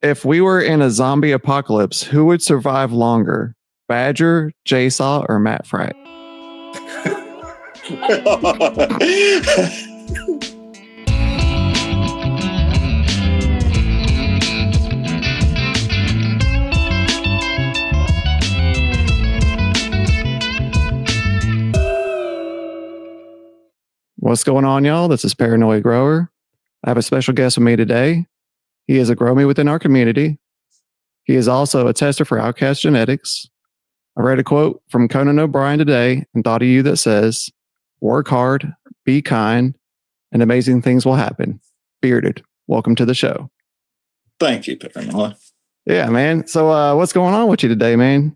If we were in a zombie apocalypse, who would survive longer? Badger, Jsaw, or Matt Frack? What's going on, y'all? This is Paranoid Grower. I have a special guest with me today. He is a grow me within our community. He is also a tester for Outcast Genetics. I read a quote from Conan O'Brien today and thought of you that says, work hard, be kind, and amazing things will happen. Bearded, welcome to the show. Thank you, Paranoid. Yeah, man. So what's going on with you today, man?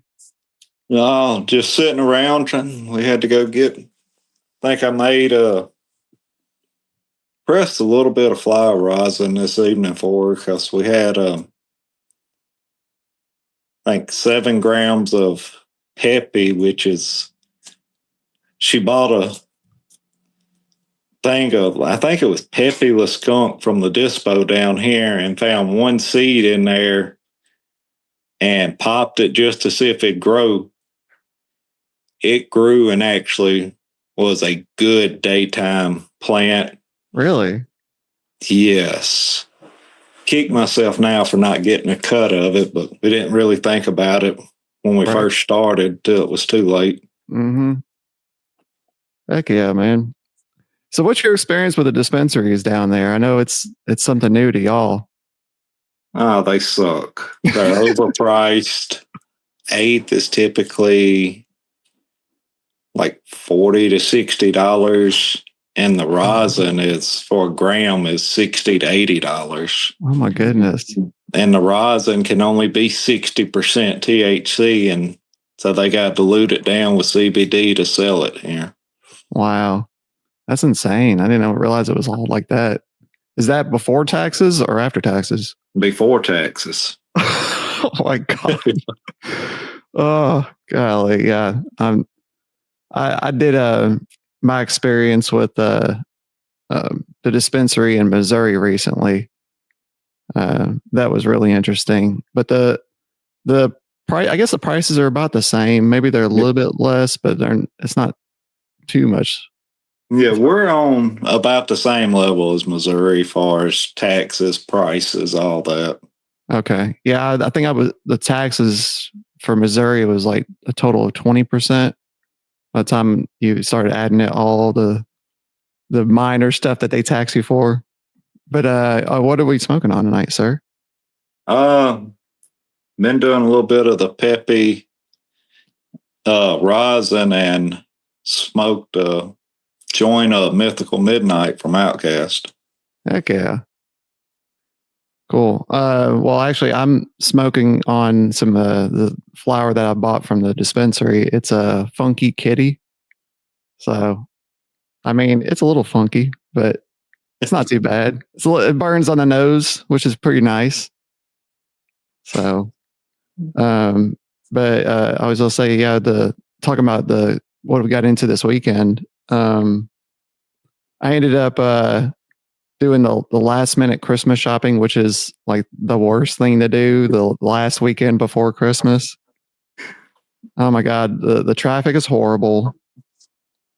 No, just sitting around. We had to go I made pressed a little bit of flower rosin this evening for her because we had, 7 grams of Peppy, which is, she bought a thing of, I think it was Peppy La Skunk from the dispo down here and found one seed in there and popped it just to see if it'd grow. It grew and actually was a good daytime plant. Really? Yes. Kick myself now for not getting a cut of it, but we didn't really think about it when we first started till it was too late. Mm-hmm. Heck yeah, man. So what's your experience with the dispensaries down there? I know it's something new to y'all. Oh, they suck. They're overpriced. Eighth is typically like $40 to $60. And the rosin is for a gram is $60 to $80. Oh my goodness. And the rosin can only be 60% THC. And so they got to dilute it down with CBD to sell it here. Wow. That's insane. I didn't realize it was all like that. Is that before taxes or after taxes? Before taxes. Oh my God. Oh, golly. Yeah. I did my experience with the dispensary in Missouri recently. That was really interesting. But the price, I guess the prices are about the same. Maybe they're a little bit less, but it's not too much. Yeah, we're on about the same level as Missouri as far as taxes, prices, all that. Okay. Yeah, I think the taxes for Missouri was like a total of 20%. By the time you started adding it, all the minor stuff that they tax you for. But what are we smoking on tonight, sir? Been doing a little bit of the Peppy rosin and smoked a joint of Mythical Midnight from Outcast. Heck yeah. Cool. Well, actually, I'm smoking on some the flower that I bought from the dispensary. It's a Funky Kitty. So, I mean, it's a little funky, but it's not too bad. It burns on the nose, which is pretty nice. So, but I was going to say, yeah, talking about what we got into this weekend. I ended up doing the last minute Christmas shopping, which is like the worst thing to do the last weekend before Christmas. Oh my God, the traffic is horrible.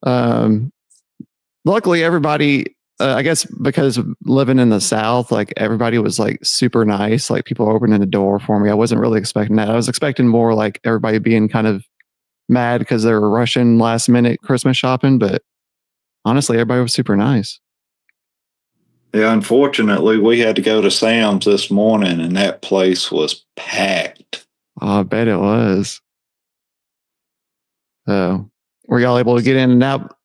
Luckily, everybody, I guess because living in the South, like everybody was like super nice. Like people opening the door for me. I wasn't really expecting that. I was expecting more like everybody being kind of mad because they were rushing last minute Christmas shopping. But honestly, everybody was super nice. Yeah, unfortunately, we had to go to Sam's this morning, and that place was packed. Oh, I bet it was. Were y'all able to get in and out?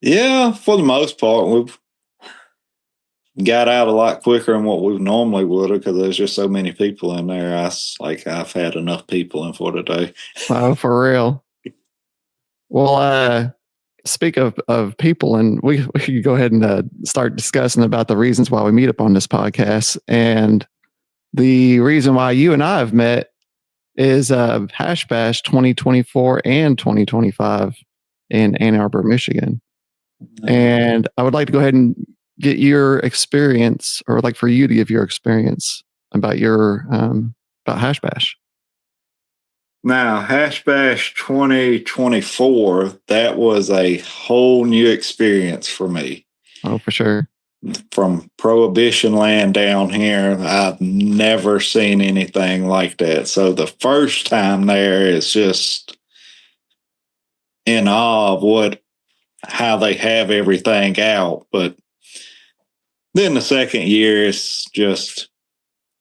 Yeah, for the most part, we've got out a lot quicker than what we normally would have because there's just so many people in there. I've had enough people in for today. Oh, for real. Well, speak of people, and we can go ahead and start discussing about the reasons why we meet up on this podcast. And the reason why you and I have met is Hash Bash 2024 and 2025 in Ann Arbor, Michigan. And I would like to go ahead and get your experience, or like for you to give your experience about your about Hash Bash. Now, Hash Bash 2024, that was a whole new experience for me. Oh, for sure. From Prohibition land down here, I've never seen anything like that. So the first time there is just in awe of how they have everything out. But then the second year is just,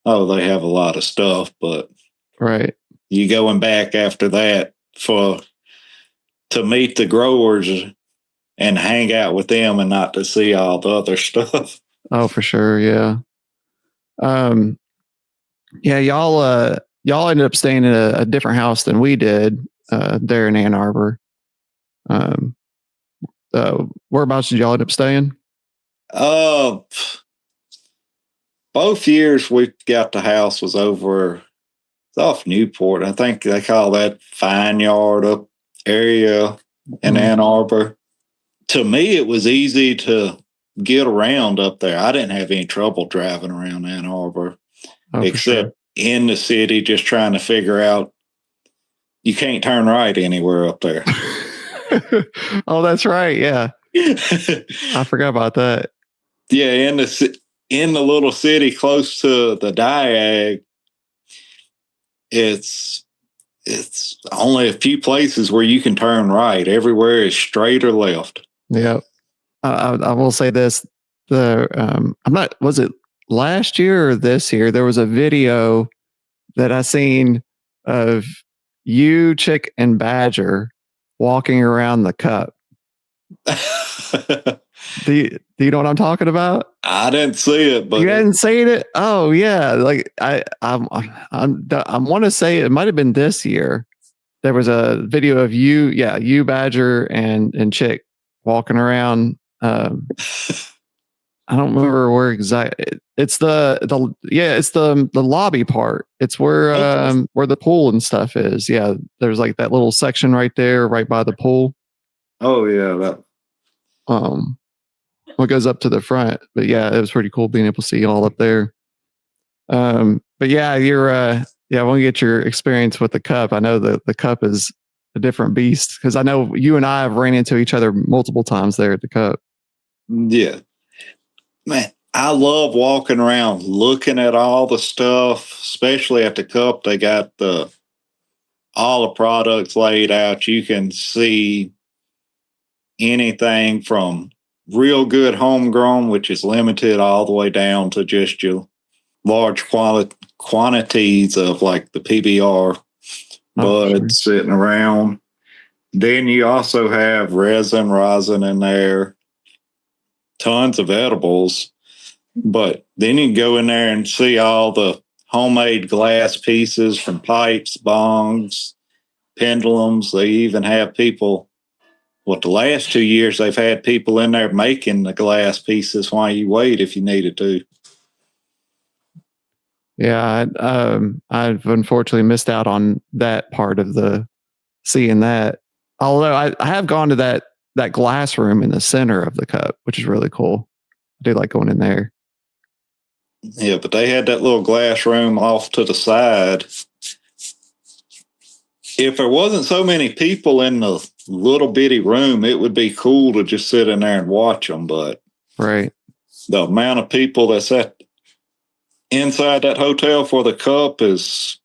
oh, they have a lot of stuff, but right. You going back after that to meet the growers and hang out with them and not to see all the other stuff. Oh, for sure. Yeah. Yeah, y'all ended up staying in a different house than we did there in Ann Arbor. Whereabouts did y'all end up staying? Both years we got the house was over off Newport. I think they call that Fine Yard up area in Ann Arbor. To me, it was easy to get around up there. I didn't have any trouble driving around Ann Arbor, except in the city, just trying to figure out you can't turn right anywhere up there. Oh, that's right. Yeah. I forgot about that. Yeah, in the little city close to the Diag, it's only a few places where you can turn right. Everywhere is straight or left. Yeah. I will say this: I'm not. Was it last year or this year? There was a video that I seen of you, Chick, and Badger walking around the cup. Do you know what I'm talking about? I didn't see it, but you hadn't seen it. Oh yeah, like I want to say it might have been this year. There was a video of you, you, Badger, and Chick walking around. I don't remember where exactly. It's it's the lobby part. It's where the pool and stuff is. Yeah, there's like that little section right there, right by the pool. Oh yeah, that. What goes up to the front. But yeah, it was pretty cool being able to see all up there. But yeah, you're I want to get your experience with the cup. I know the cup is a different beast because I know you and I have ran into each other multiple times there at the cup. Yeah, man, I love walking around looking at all the stuff, especially at the cup. They got all the products laid out. You can see anything from real good homegrown, which is limited, all the way down to just your large quantities of like the PBR buds sitting around. Then you also have rosin in there, tons of edibles. But then you can go in there and see all the homemade glass pieces from pipes, bongs, pendulums. They even have people, the last 2 years, they've had people in there making the glass pieces while you wait if you needed to. Yeah, I've unfortunately missed out on that part of seeing that. Although I have gone to that glass room in the center of the cup, which is really cool. I do like going in there. Yeah, but they had that little glass room off to the side. If there wasn't so many people in the little bitty room, it would be cool to just sit in there and watch them. But right, the amount of people that's inside that hotel for the cup is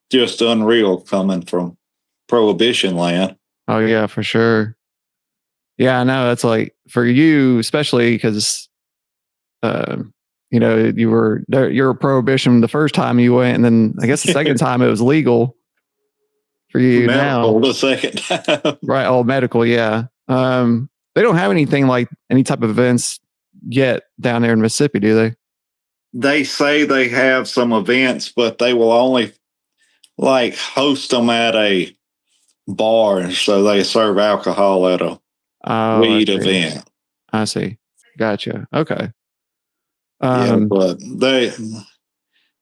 just unreal coming from Prohibition land. Oh yeah, for sure. Yeah, I know. That's like for you, especially because, you're a Prohibition the first time you went, and then I guess the second time it was legal for you medical now. The second time, right? Oh, medical, yeah. They don't have anything like any type of events yet down there in Mississippi, do they? They say they have some events, but they will only like host them at a bar, so they serve alcohol at a weed event. I see. Gotcha. Okay. But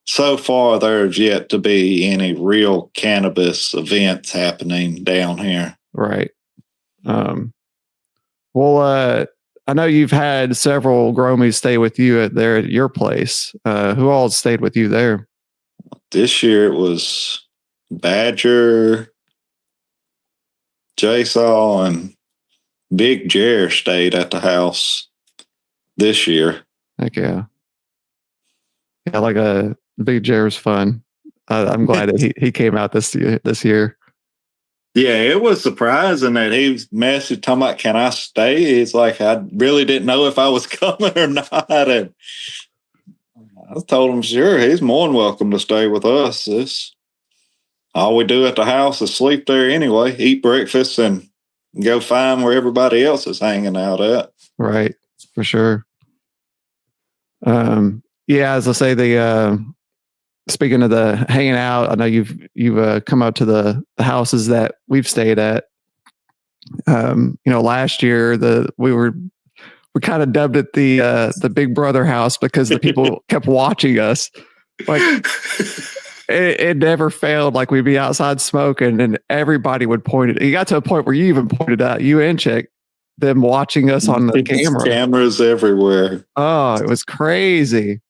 so far there's yet to be any real cannabis events happening down here. Right. Well, I know you've had several Gromies stay with you at your place. Who all stayed with you there? This year it was Badger, Jaysaw, and Big Jer stayed at the house this year. Heck yeah. Yeah, like Big Jer was fun. I'm glad that he came out this year. Yeah, it was surprising that he messaged talking about, can I stay? He's like, I really didn't know if I was coming or not. And I told him, sure, he's more than welcome to stay with us. This all we do at the house is sleep there anyway, eat breakfast, and go find where everybody else is hanging out at. Right, for sure. Yeah, as I say, speaking of the hanging out, I know you've come out to the houses that we've stayed at. Last year we kind of dubbed it the Big Brother house because the people kept watching us. Like it never failed. Like we'd be outside smoking, and everybody would point it. You got to a point where you even pointed out, you and Chick, them watching us on the camera. Cameras everywhere. Oh, it was crazy.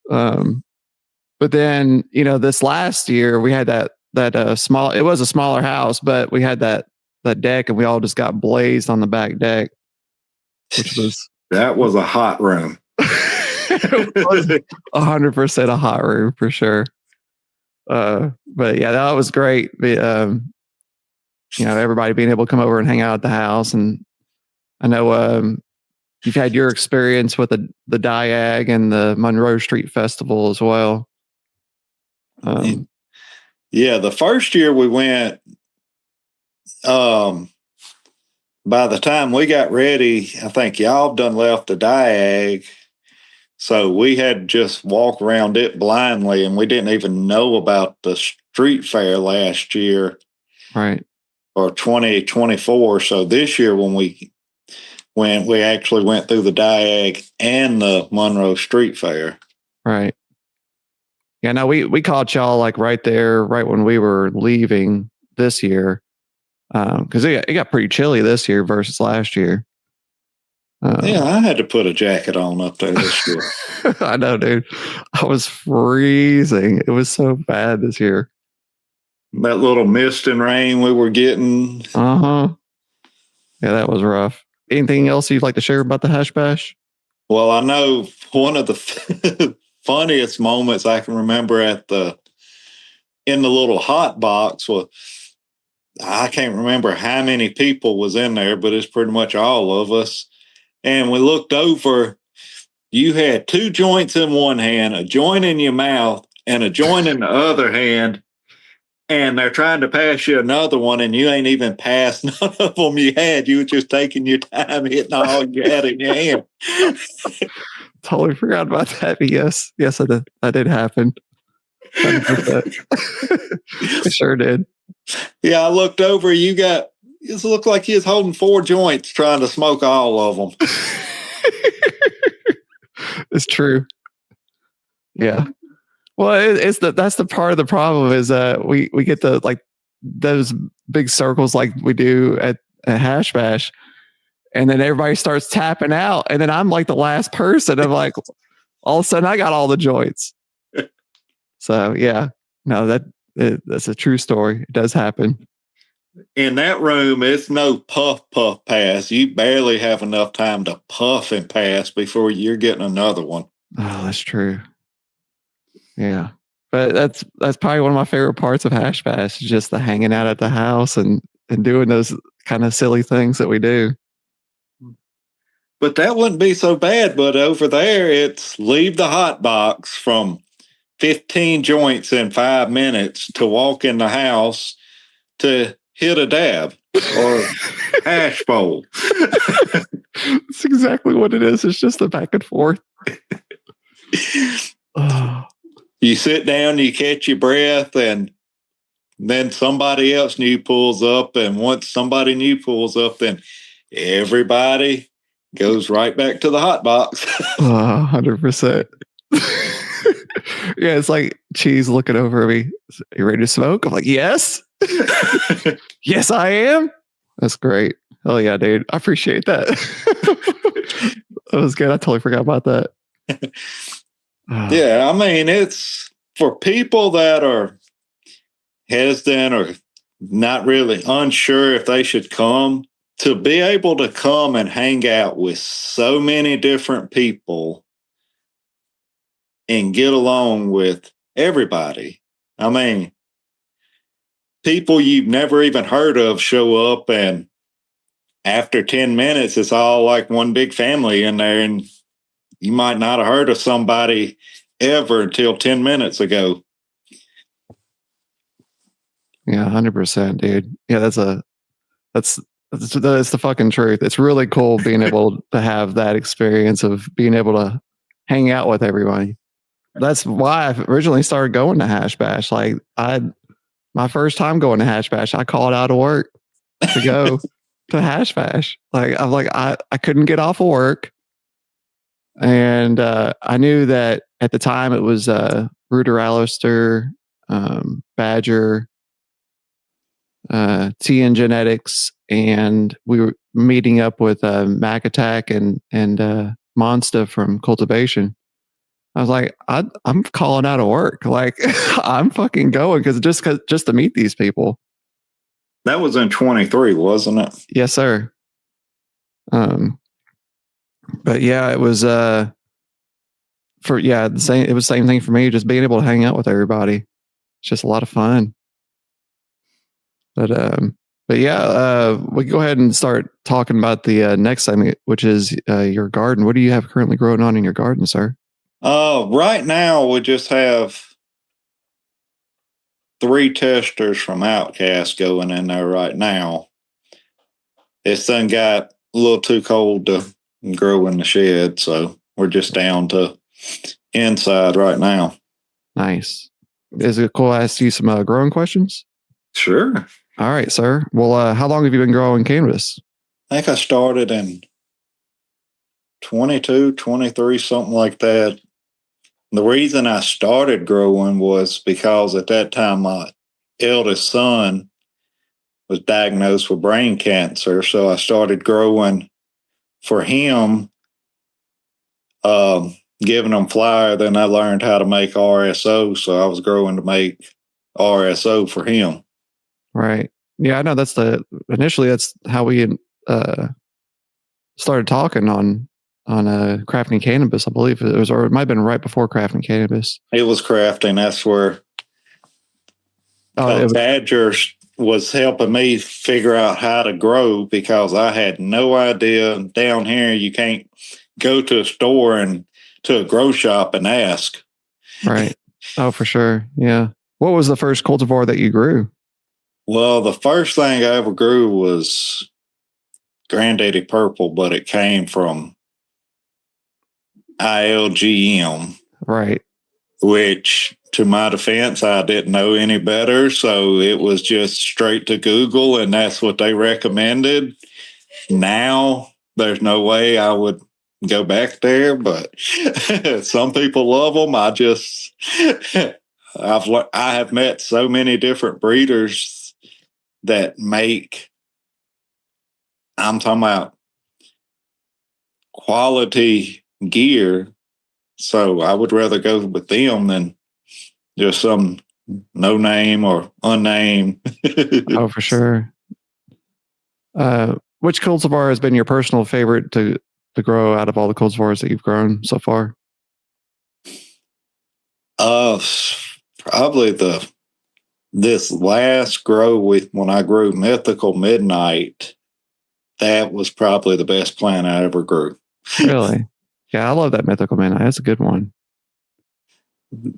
But then, this last year we had that small, it was a smaller house, but we had that deck and we all just got blazed on the back deck, which was that was a hot room. It was 100% a hot room for sure. But yeah, that was great. Everybody being able to come over and hang out at the house. And I know you've had your experience with the Diag and the Monroe Street Festival as well. Yeah, the first year we went, by the time we got ready, I think y'all done left the Diag. So we had to just walk around it blindly, and we didn't even know about the street fair last year. Right. Or 2024. So this year when we actually went through the Diag and the Monroe Street Fair. Right. Yeah, no, we caught y'all like right there, right when we were leaving this year. Because it got pretty chilly this year versus last year. Yeah, I had to put a jacket on up there this year. I know, dude. I was freezing. It was so bad this year. That little mist and rain we were getting. Yeah, that was rough. Anything else you'd like to share about the Hash Bash? Well, I know one of the funniest moments I can remember in the little hot box was, I can't remember how many people was in there, but it's pretty much all of us. And we looked over, you had 2 joints in one hand, a joint in your mouth, and a joint in the other hand. And they're trying to pass you another one, and you ain't even passed none of them you had. You were just taking your time hitting all you had in your hand. Totally forgot about that. But yes, that did happen. It sure did. Yeah, I looked over. It looked like he was holding 4 joints trying to smoke all of them. It's true. Yeah. Well, that's the part of the problem is we get those big circles like we do at Hash Bash, and then everybody starts tapping out, and then I'm like the last person. I'm like, all of a sudden I got all the joints. So yeah, no, that's a true story. It does happen. In that room, it's no puff pass. You barely have enough time to puff and pass before you're getting another one. Oh, that's true. Yeah. But that's probably one of my favorite parts of Hash Bash, just the hanging out at the house and doing those kind of silly things that we do. But that wouldn't be so bad. But over there, it's leave the hot box from 15 joints in 5 minutes to walk in the house to hit a dab or hash bowl. That's exactly what it is. It's just the back and forth. You sit down, you catch your breath, and then somebody else new pulls up. And once somebody new pulls up, then everybody goes right back to the hot box. 100%. Yeah, it's like Cheese looking over at me. Are you ready to smoke? I'm like, yes. Yes, I am. That's great. Oh yeah, dude. I appreciate that. That was good. I totally forgot about that. Yeah, I mean, it's for people that are hesitant or not really unsure if they should come, to be able to come and hang out with so many different people and get along with everybody. I mean, people you've never even heard of show up, and after 10 minutes, it's all like one big family in there, and you might not have heard of somebody ever until 10 minutes ago. Yeah, 100%, dude. Yeah, that's the fucking truth. It's really cool being able to have that experience of being able to hang out with everybody. That's why I originally started going to Hash Bash. Like my first time going to Hash Bash, I called out of work to go to Hash Bash. I couldn't get off of work. And I knew that at the time it was Rooter Allister, Badger, TN Genetics, and we were meeting up with Mac Attack and Monsta from Cultivation. I was like, I'm calling out of work. Like, I'm fucking going just to meet these people. That was in 23, wasn't it? Yes, sir. But yeah, it was the same. It was the same thing for me. Just being able to hang out with everybody. It's just a lot of fun. But yeah, we can go ahead and start talking about the next segment, which is your garden. What do you have currently growing on in your garden, sir? Right now, we just have 3 testers from Outcast going in there right now. This thing got a little too cold to grow in the shed, so we're just down to inside right now. Nice. Is it cool I ask you some growing questions? Sure. All right, sir. Well, how long have you been growing cannabis? I think I started in 22, 23, something like that. The reason I started growing was because at that time my eldest son was diagnosed with brain cancer. So I started growing for him, giving him flour. Then I learned how to make RSO. So I was growing to make RSO for him. Right. Yeah, I know initially that's how we started talking on crafting cannabis. I believe it was, or it might have been right before crafting cannabis. It was crafting. That's where Badger was helping me figure out how to grow, because I had no idea. Down here, you can't go to a store and to a grow shop and ask. Right. Oh, for sure. Yeah. What was the first cultivar that you grew? Well, the first thing I ever grew was Granddaddy Purple, but it came from ILGM. Right. Which, to my defense, I didn't know any better. So it was just straight to Google, and that's what they recommended. Now, there's no way I would go back there, but some people love them. I have met so many different breeders that make, I'm talking about quality gear. So I would rather go with them than just some no name or unnamed. Oh, for sure. Which cultivar has been your personal favorite to grow out of all the cultivars that you've grown so far? Probably this last grow when I grew Mythical Midnight, that was probably the best plant I ever grew. Really? Yeah, I love that Mythical Midnight. That's a good one.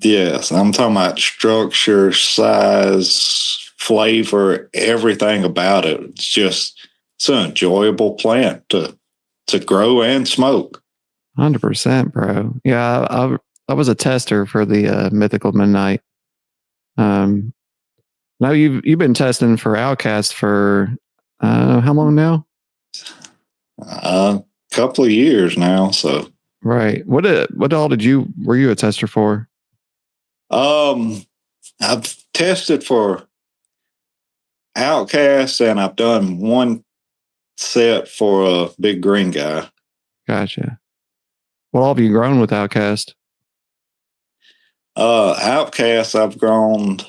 Yes, I'm talking about structure, size, flavor, everything about it. It's an enjoyable plant to grow and smoke. 100%, bro. Yeah, I was a tester for the Mythical Midnight. Now you've been testing for Outcast for how long now? A couple of years now. So right. What all were you a tester for? I've tested for Outcast, and I've done one set for a big green guy. Gotcha. What all have you grown with Outcast? Outcast, I've grown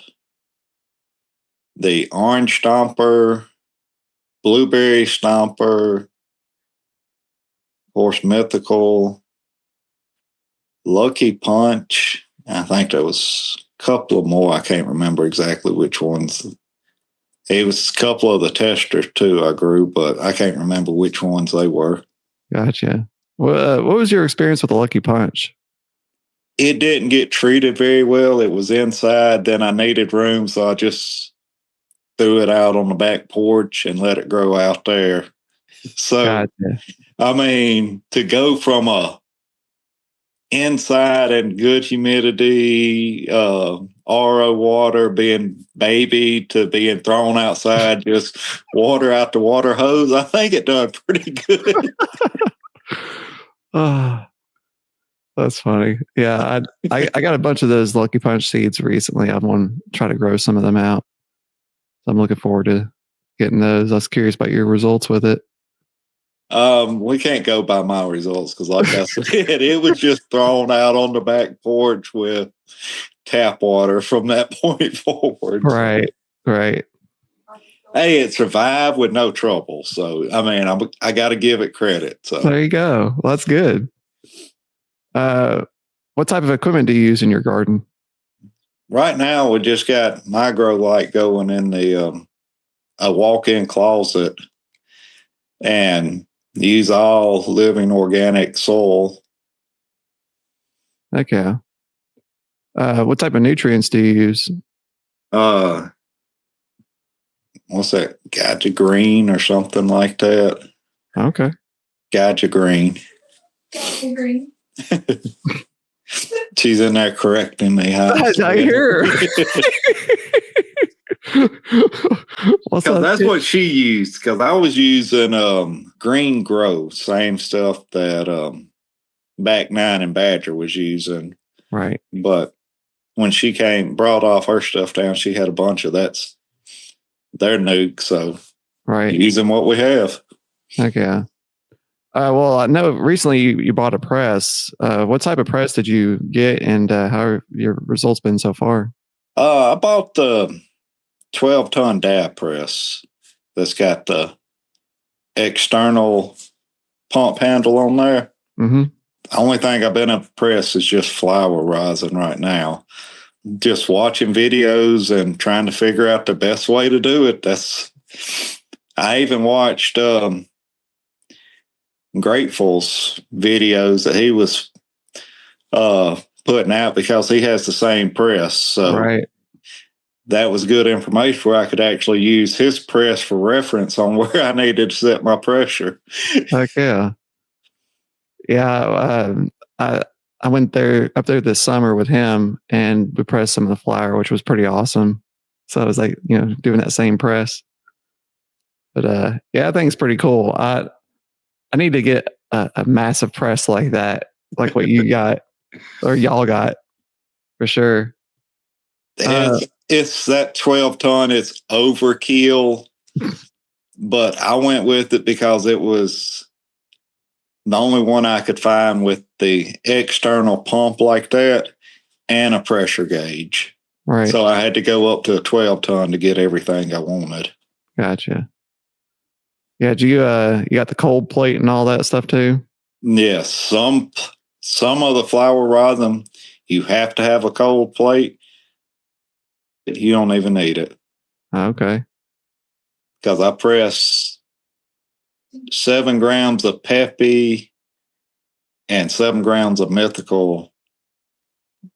the orange stomper, blueberry stomper, horse mythical, lucky punch. I think there was a couple of more. I can't remember exactly which ones. It was a couple of the testers too I grew, but I can't remember which ones they were. Gotcha. What was your experience with the Lucky Punch? It didn't get treated very well. It was inside. Then I needed room, so I just threw it out on the back porch and let it grow out there. So, Gotcha. I mean, to go from a inside and good humidity, RO water being baby to being thrown outside, just water out the water hose, I think it done pretty good. Oh, that's funny. Yeah, I got a bunch of those Lucky Punch seeds recently. I want to try to grow some of them out. So I'm looking forward to getting those. I was curious about your results with it. We can't go by my results because, like I said, it was just thrown out on the back porch with tap water from that point forward. Right. Hey, it survived with no trouble. So, I mean, I got to give it credit. So there you go. Well, that's good. What type of equipment do you use in your garden? right now, we just got my grow light going in the a walk-in closet and use all living organic soil. Okay. What type of nutrients do you use? What's that? Gaja green or something like that. Okay. Gaja green. Green. She's in there correcting me. I hear her. Because that's what she used. Because I was using Green Grow, same stuff that Back Nine and Badger was using. Right. But when she brought off her stuff down, she had a bunch of that's their nuke. So right, using what we have. Okay. Well, I know recently you bought a press. What type of press did you get, and how have your results been so far? I bought the 12-ton dab press that's got the external pump handle on there. Mm-hmm. The only thing I've been up press is just flower rising right now. Just watching videos and trying to figure out the best way to do it. I even watched Grateful's videos that he was putting out because he has the same press. So right. that was good information where I could actually use his press for reference on where I needed to set my pressure. Heck yeah. Yeah. I went up there this summer with him, and we pressed some of the flower, which was pretty awesome. So I was like, doing that same press. But yeah, I think it's pretty cool. I need to get a massive press like that, like what you got or y'all got, for sure. It's that 12-ton. It's overkill, but I went with it because it was the only one I could find with the external pump like that and a pressure gauge. Right. So I had to go up to a 12-ton to get everything I wanted. Gotcha. Yeah, you got the cold plate and all that stuff too? Yes, some of the flower rosin you have to have a cold plate. You don't even need it. Okay. Because I press 7 grams of Peppy and 7 grams of Mythical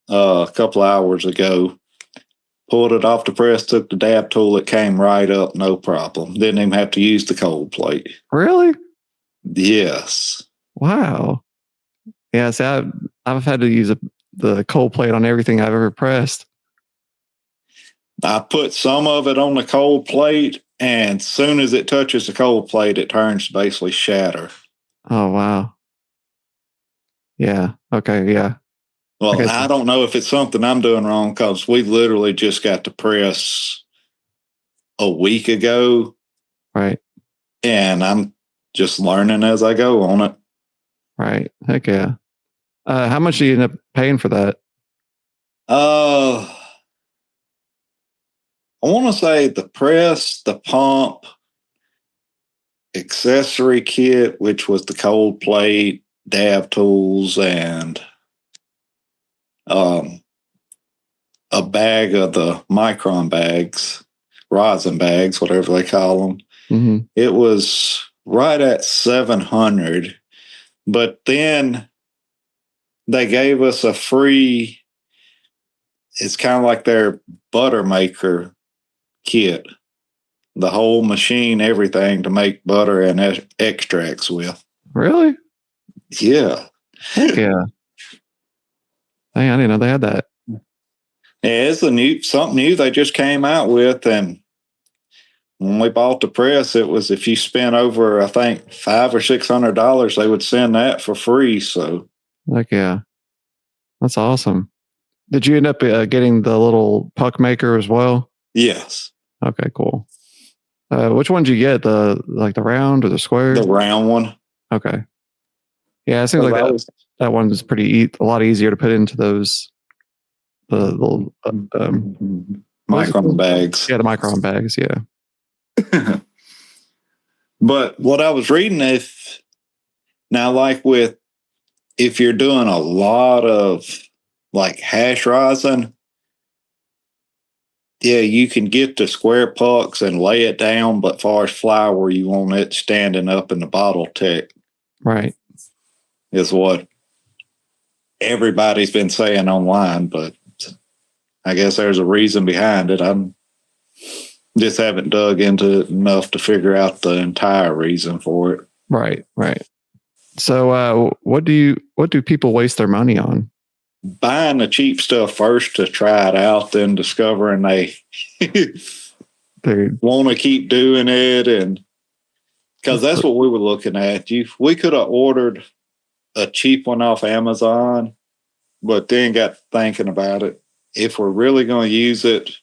a couple hours ago. Pulled it off the press, took the dab tool, it came right up, no problem. Didn't even have to use the cold plate. Really? Yes. Wow. Yeah, see, I've had to use the cold plate on everything I've ever pressed. I put some of it on the cold plate, and as soon as it touches the cold plate, it turns to basically shatter. Oh, wow. Yeah. Okay. Yeah. Well, I don't know if it's something I'm doing wrong because we literally just got the press a week ago. Right. And I'm just learning as I go on it. Right. Heck yeah. How much do you end up paying for that? I want to say the press, the pump, accessory kit, which was the cold plate, dab tools, and a bag of the micron bags, rosin bags, whatever they call them. Mm-hmm. It was right at $700, but then they gave us a free. It's kind of like their butter maker kit, the whole machine, everything to make butter and extracts with. Really? Yeah. Heck yeah. Hey, I didn't know they had that. Yeah, it's something new they just came out with, and when we bought the press, it was if you spent over, I think, $500 or $600, they would send that for free. So, Heck yeah, that's awesome. Did you end up getting the little puck maker as well? yes, Okay, cool. Which one did you get? The round or the square? the round one. Okay. Yeah, it seems like that one's a lot easier to put into those the little micron bags. Yeah, the micron bags. Yeah. But what I was reading, if you're doing a lot of like hash rosin, yeah, you can get the square pucks and lay it down, but far as flour, you want it standing up in the bottle tech. Right. Is what everybody's been saying online, but I guess there's a reason behind it. I'm just haven't dug into it enough to figure out the entire reason for it. Right. So, what do people waste their money on? Buying the cheap stuff first to try it out, then discovering they want to keep doing it, and because that's what we were looking at. We could have ordered a cheap one off Amazon, but then got thinking about it. If we're really going to use it,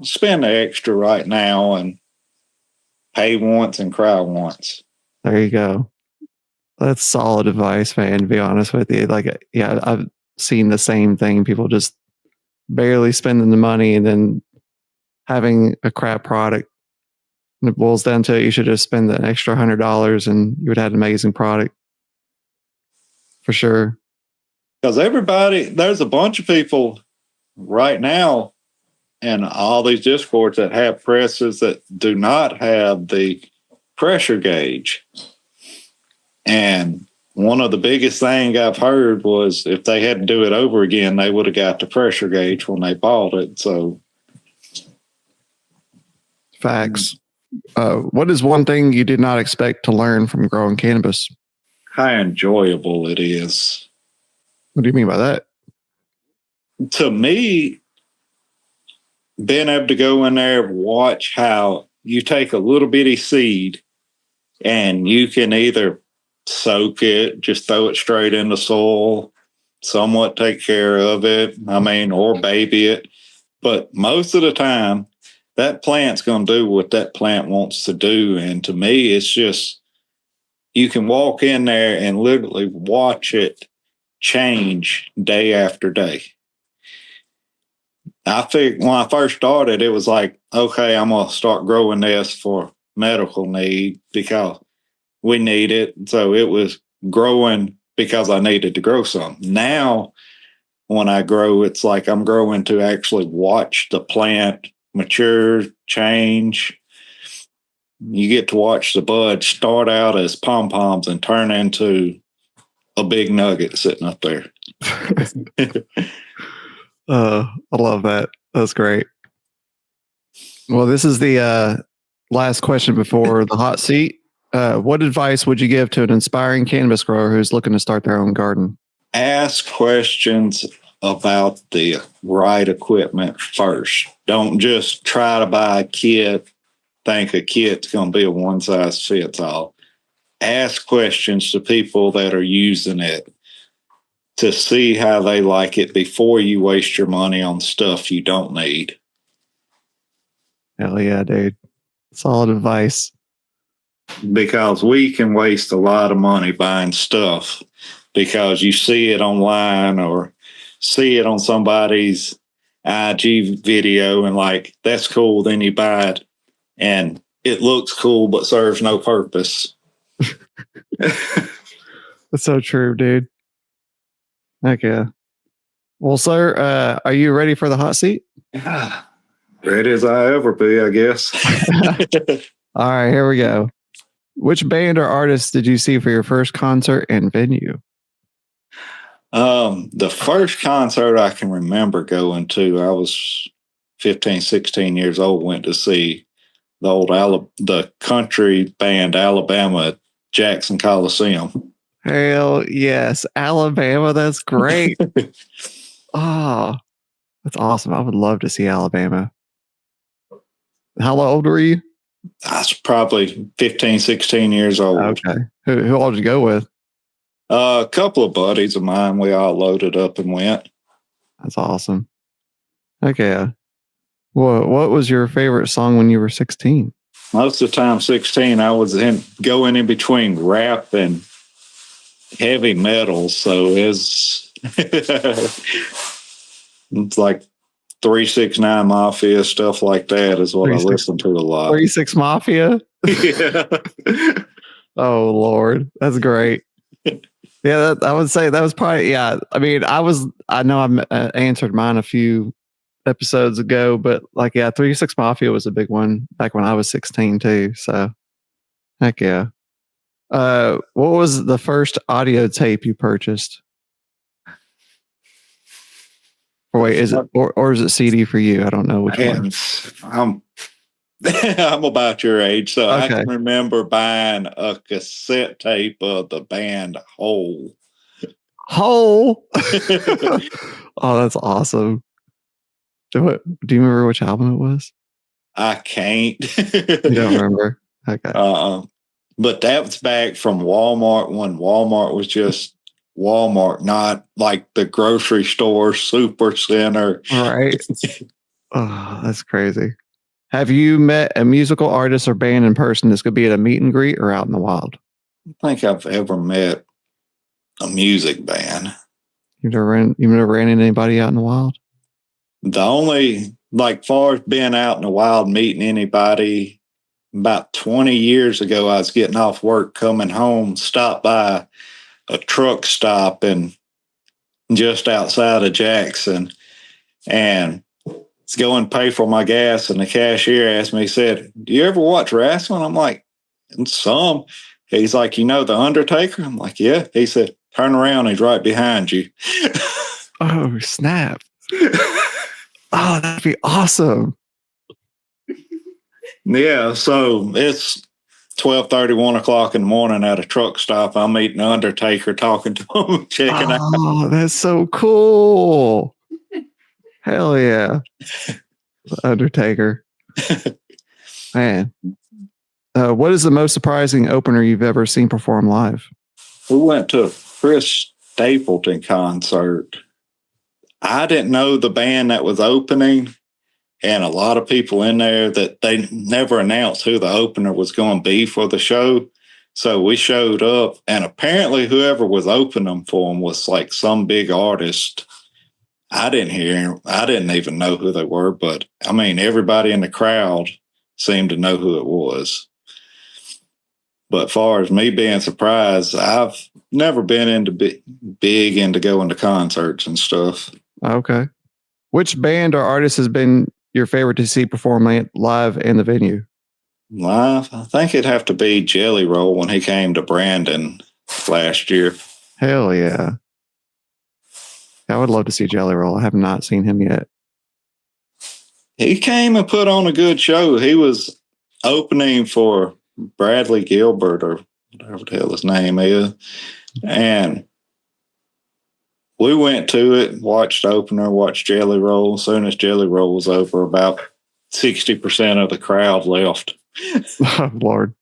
spend the extra right now and pay once and cry once. There you go. That's solid advice, man, to be honest with you. Like, yeah, I've seen the same thing. People just barely spending the money and then having a crap product. And it boils down to it, you should just spend the extra $100 and you would have an amazing product. For sure. Because there's a bunch of people right now in all these discords that have presses that do not have the pressure gauge. And one of the biggest things I've heard was if they had to do it over again, they would have got the pressure gauge when they bought it. So, facts. What is one thing you did not expect to learn from growing cannabis? How enjoyable it is. What do you mean by that? To me, being able to go in there and watch how you take a little bitty seed and you can either soak it, just throw it straight in the soil, somewhat take care of it, or baby it. But most of the time, that plant's going to do what that plant wants to do. And to me, it's just, you can walk in there and literally watch it change day after day. I think when I first started, it was like, okay, I'm going to start growing this for medical need because we need it. So it was growing because I needed to grow some. Now, when I grow, it's like I'm growing to actually watch the plant mature, change. You get to watch the bud start out as pom-poms and turn into a big nugget sitting up there. I love that. That's great. Well, this is the last question before the hot seat. What advice would you give to an inspiring cannabis grower who's looking to start their own garden? Ask questions about the right equipment first. Don't just try to buy a kit, think a kit's going to be a one size fits all. Ask questions to people that are using it to see how they like it before you waste your money on stuff you don't need. Hell yeah, dude. Solid advice. Because we can waste a lot of money buying stuff because you see it online or see it on somebody's IG video and like, that's cool. Then you buy it and it looks cool, but serves no purpose. That's so true, dude. Heck yeah. Well, sir, are you ready for the hot seat? Ready as I ever be, I guess. All right, here we go. Which band or artist did you see for your first concert and venue? The first concert I can remember going to, I was 15, 16 years old, went to see the country band Alabama at Jackson Coliseum. Hell yes, Alabama. That's great. Oh, that's awesome. I would love to see Alabama. How old were you? I was probably 15, 16 years old. Okay. Who all did you go with? A couple of buddies of mine. We all loaded up and went. That's awesome. Okay. What was your favorite song when you were 16? Most of the time, 16, I was going in between rap and heavy metal. So it's like 369 Mafia, stuff like that is what I listen to a lot. 36 Mafia? Yeah. Oh, Lord. That's great. Yeah, I would say that was probably, yeah. I mean, I know I answered mine a few episodes ago, but like, yeah, 36 Mafia was a big one back when I was 16 too. So, heck yeah. What was the first audio tape you purchased? Or wait, is it or is it CD for you? I don't know which one. I'm about your age, so Okay. I can remember buying a cassette tape of the band Hole. Hole. Oh, that's awesome. Do you remember which album it was? I can't. You don't remember? Okay. But that was back from Walmart when Walmart was just Walmart, not like the grocery store, super center. Right. Oh, that's crazy. Have you met a musical artist or band in person? This could be at a meet and greet or out in the wild. I don't think I've ever met a music band. You've never ran into anybody out in the wild? The only, like, far as being out in the wild, meeting anybody, about 20 years ago, I was getting off work, coming home, stopped by a truck stop and just outside of Jackson, and was going to pay for my gas, and the cashier asked me, he said, "Do you ever watch wrestling?" I'm like, "Some." He's like, "You know The Undertaker?" I'm like, "Yeah." He said, "Turn around, he's right behind you." Oh, snap. Oh, that'd be awesome. Yeah, so it's 12:30, 1 o'clock in the morning at a truck stop. I'm meeting the Undertaker, talking to him, checking out. Oh, that's so cool. Hell yeah. The Undertaker. Man. What is the most surprising opener you've ever seen perform live? We went to a Chris Stapleton concert. I didn't know the band that was opening, and a lot of people in there that they never announced who the opener was going to be for the show. So we showed up, and apparently whoever was opening for them was like some big artist. I didn't even know who they were, but I mean, everybody in the crowd seemed to know who it was. But far as me being surprised, I've never been into big into going to concerts and stuff. Okay. Which band or artist has been your favorite to see perform live in the venue? Live, I think it'd have to be Jelly Roll when he came to Brandon last year. Hell yeah. I would love to see Jelly Roll. I have not seen him yet. He came and put on a good show. He was opening for Bradley Gilbert or whatever the hell his name is. And we went to it, watched opener, watched Jelly Roll. As soon as Jelly Roll was over, about 60% of the crowd left. Oh, Lord.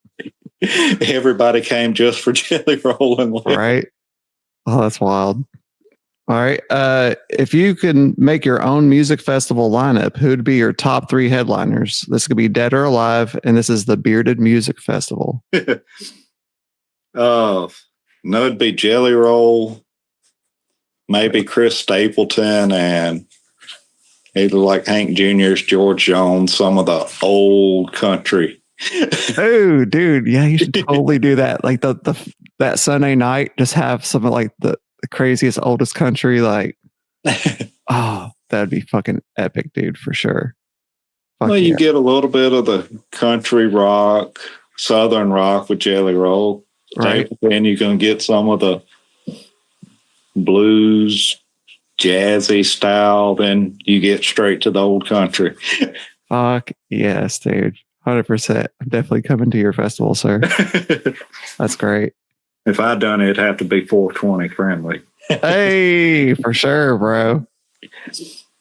Everybody came just for Jelly Roll and left. Right. Oh, that's wild. All right. If you can make your own music festival lineup, who'd be your top 3 headliners? This could be dead or alive, and this is the Bearded Music Festival. No, it'd be Jelly Roll, maybe Chris Stapleton, and either like Hank Jr.'s George Jones, some of the old country. Oh, dude, yeah, you should totally do that. Like that Sunday night, just have some of like the craziest, oldest country. Like, oh, that'd be fucking epic, dude, for sure. Well, you get a little bit of the country rock, southern rock with Jelly Roll. Right. Then you're going to get some of the blues, jazzy style. Then you get straight to the old country. Fuck yes, dude. 100%. I'm definitely coming to your festival, sir. That's great. If I'd done it, it'd have to be 420 friendly. Hey, for sure, bro.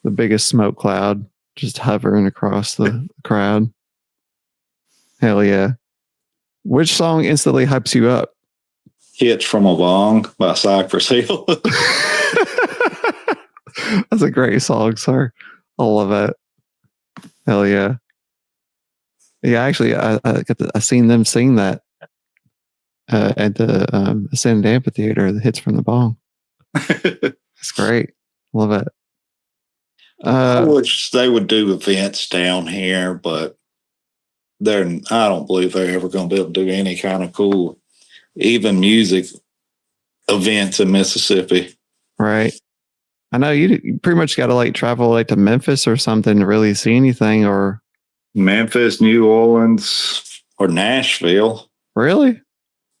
The biggest smoke cloud just hovering across the crowd. Hell yeah. Which song instantly hypes you up? Hitch from a Bong by Cypress Hill. That's a great song, sir. I love it. Hell yeah. Yeah, actually, I seen them sing that at the Ascend Amphitheater, the Hits from the Bong. It's great. Love it. I wish they would do events down here, but I don't believe they're ever going to be able to do any kind of cool, even music events in Mississippi. Right. I know you pretty much got to like travel like to Memphis or something to really see anything, or Memphis, New Orleans, or Nashville. Really?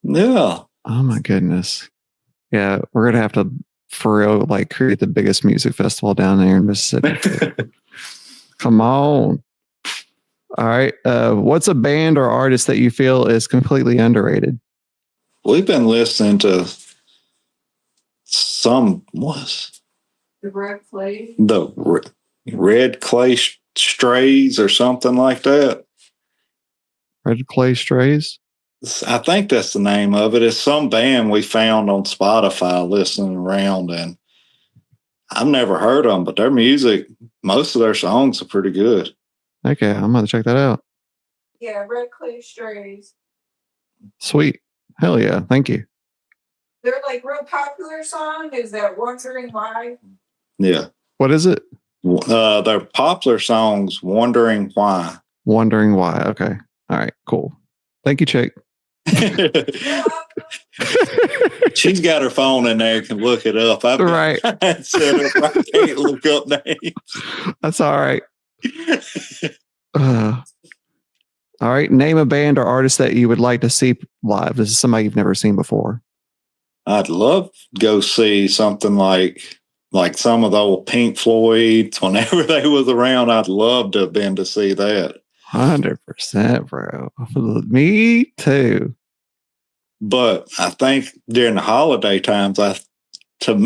Yeah. Oh my goodness. Yeah, we're gonna have to for real like create the biggest music festival down there in Mississippi. Come on. All right. What's a band or artist that you feel is completely underrated? We've been listening to The Red Clay. The Red Clay Strays or something like that. Red Clay Strays? I think that's the name of it. It's some band we found on Spotify listening around, and I've never heard them, but their music, most of their songs are pretty good. Okay, I'm gonna check that out. Yeah, Red Clay Strays. Sweet. Hell yeah. Thank you. Their like real popular song is that Wondering Why. Yeah. What is it? Their popular songs, Wondering Why. Wondering Why. Okay. All right, cool. Thank you, Chick. She's got her phone in there, can look it up. I've right. Set up, I can't look up names. That's all right. All right. Name a band or artist that you would like to see live. This is somebody you've never seen before. I'd love to go see something like some of the old Pink Floyds whenever they was around. I'd love to have been to see that. 100%, bro. Me too. But I think during the holiday times, I don't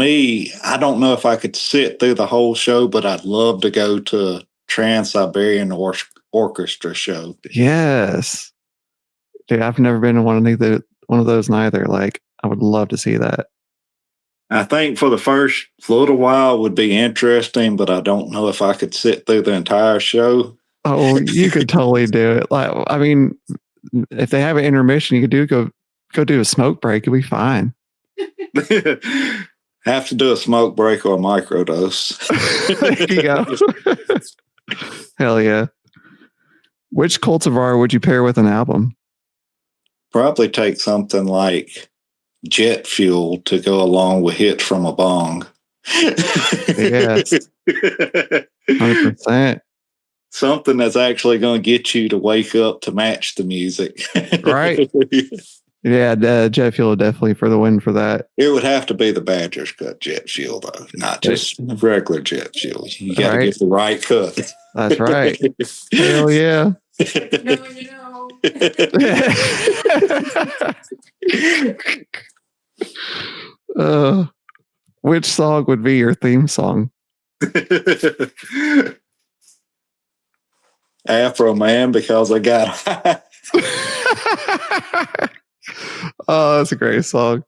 know if I could sit through the whole show, but I'd love to go to a Trans-Siberian Orchestra show. Yes. Dude, I've never been to one of those neither. Like, I would love to see that. I think for the first little while would be interesting, but I don't know if I could sit through the entire show. Oh, you could totally do it. Like, I mean, if they have an intermission, you could go do a smoke break. It'll be fine. Have to do a smoke break or a microdose. There you go. Hell yeah. Which cultivar would you pair with an album? Probably take something like Jet Fuel to go along with Hit from a Bong. Yes. 100%. Something that's actually going to get you to wake up to match the music. Right. Yeah, Jet Fuel definitely for the win for that. It would have to be the Badger's cut Jet Fuel, though, not just regular Jet Fuel. You got to get the right cut. That's right. Hell yeah. Which song would be your theme song? Afro Man, because I got Oh, that's a great song.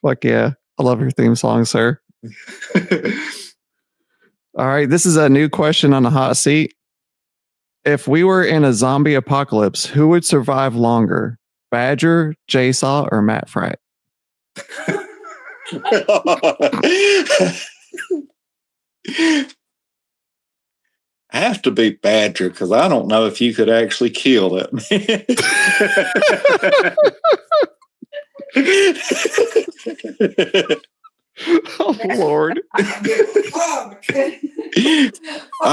Fuck yeah. I love your theme song, sir. All right. This is a new question on the hot seat. If we were in a zombie apocalypse, who would survive longer? Badger, Jsaw, or Matt Frack? Have to be Badger because I don't know if you could actually kill that man. Oh Lord! I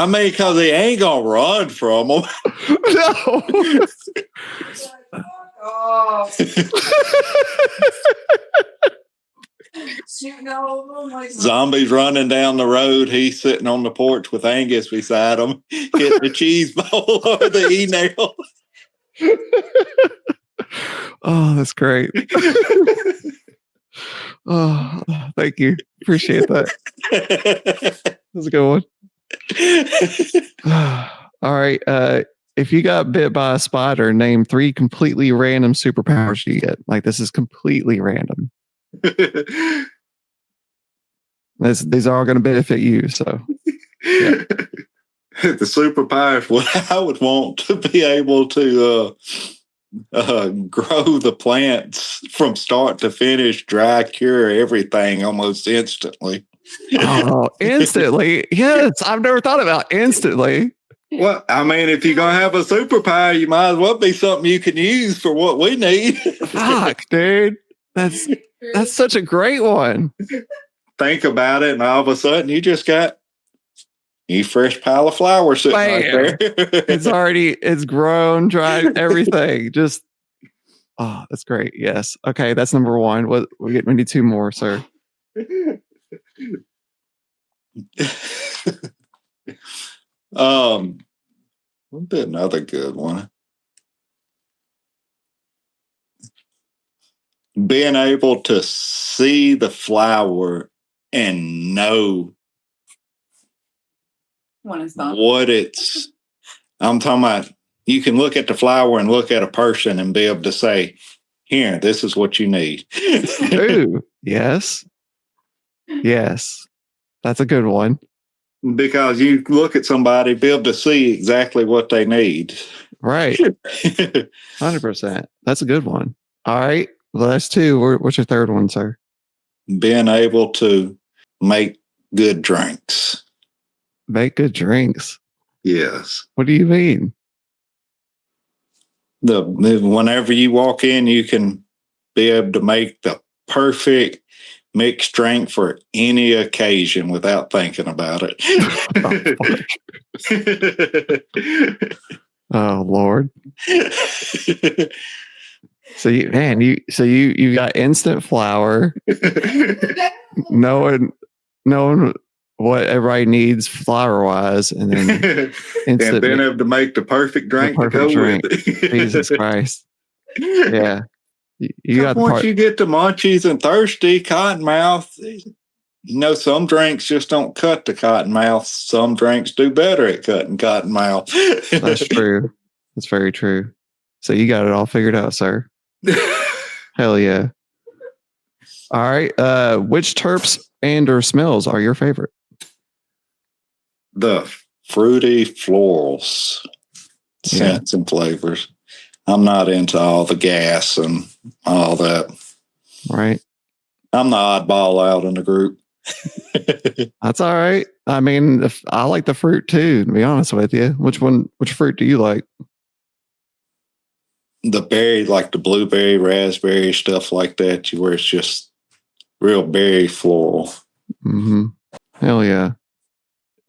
mean, because he ain't gonna run from him. No. Oh. Shooting all over him like Zombies running down the road. He's sitting on the porch with Angus beside him, hitting the cheese bowl or the e-nail. Oh, that's great. Oh, thank you. Appreciate that. That's a good one. All right. If you got bit by a spider, name 3 completely random superpowers you get. Like, this is completely random. These are all going to benefit you. So, yeah. The superpowers, what I would want to be able to grow the plants from start to finish, dry cure everything almost instantly. Oh, instantly. Yes. I've never thought about instantly. Well, I mean, if you're going to have a superpower, you might as well be something you can use for what we need. Fuck, dude. That's such a great one. Think about it, and all of a sudden you just got a fresh pile of flowers sitting right there. It's grown, dried, everything. Just, oh, that's great. Yes. Okay, that's number 1. We need 2 more, sir. What'd be another good one? Being able to see the flower and know what it's. I'm talking about. You can look at the flower and look at a person and be able to say, "Here, this is what you need." Ooh, yes. Yes. That's a good one. Because you look at somebody, be able to see exactly what they need. Right. 100%. That's a good one. All right. Well, that's 2. What's your third one, sir? Being able to make good drinks. Make good drinks. Yes. What do you mean? Whenever you walk in, you can be able to make the perfect mixed drink for any occasion without thinking about it. Oh Lord. So you got instant flour, knowing what everybody needs flour wise, and then have to make the perfect drink to go with it. Jesus Christ. Yeah. You got once you get the munchies and thirsty, cottonmouth, some drinks just don't cut the cottonmouth. Some drinks do better at cutting cottonmouth. That's true. That's very true. So you got it all figured out, sir. Hell yeah. All right. Which terps and or smells are your favorite? The fruity florals, scents and flavors. I'm not into all the gas and all that. Right. I'm the oddball out in the group. That's all right. I mean, I like the fruit too, to be honest with you. Which fruit do you like? The berry, like the blueberry, raspberry, stuff like that, where it's just real berry floral. Mm-hmm. Hell yeah.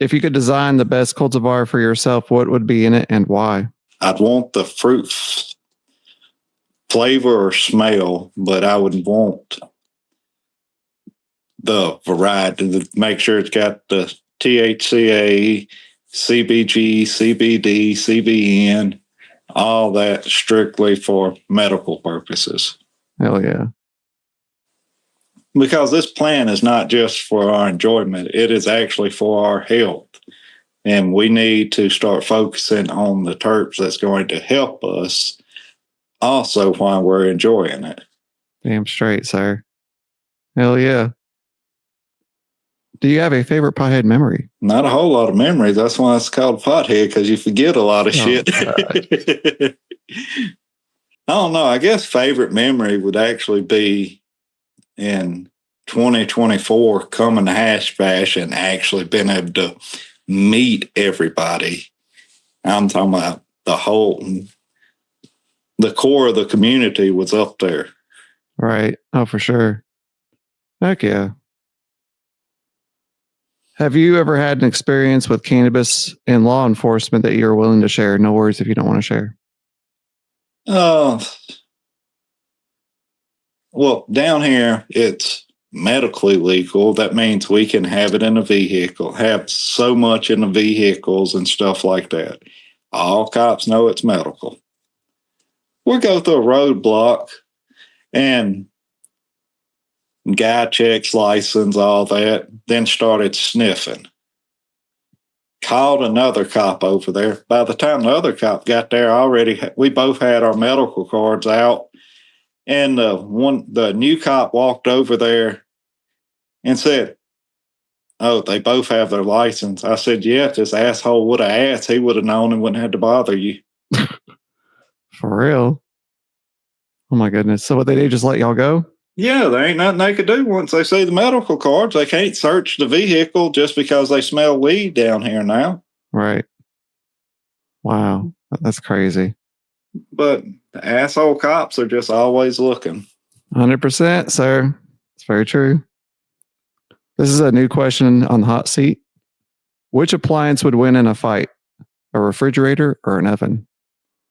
If you could design the best cultivar for yourself, what would be in it and why? I'd want the fruit flavor or smell, but I would want the variety to make sure it's got the THCA, CBG, CBD, CBN, all that strictly for medical purposes. Hell yeah. Because this plant is not just for our enjoyment, it is actually for our health. And we need to start focusing on the terps that's going to help us also while we're enjoying it. Damn straight, sir. Hell yeah. Do you have a favorite pothead memory? Not a whole lot of memories. That's why it's called pothead, because you forget a lot of shit. I don't know. I guess favorite memory would actually be in 2024 coming to Hash Bash and actually been able to meet everybody. I'm talking about the core of the community was up there. Right. Oh, for sure. Heck yeah. Have you ever had an experience with cannabis in law enforcement that you're willing to share? No worries if you don't want to share. Well, down here, it's medically legal. That means we can have it in a vehicle, have so much in the vehicles and stuff like that. All cops know it's medical. We go through a roadblock and guy checks license, all that, then started sniffing. Called another cop over there. By the time the other cop got there, we both had our medical cards out. And the new cop walked over there and said, "Oh, they both have their license." I said, "Yeah, if this asshole would have asked, he would have known and wouldn't have to bother you." For real? Oh my goodness. So what they did, just let y'all go? Yeah, there ain't nothing they could do once they see the medical cards. They can't search the vehicle just because they smell weed down here now. Right. Wow. That's crazy. But the asshole cops are just always looking. 100%, sir. It's very true. This is a new question on the hot seat. Which appliance would win in a fight? A refrigerator or an oven?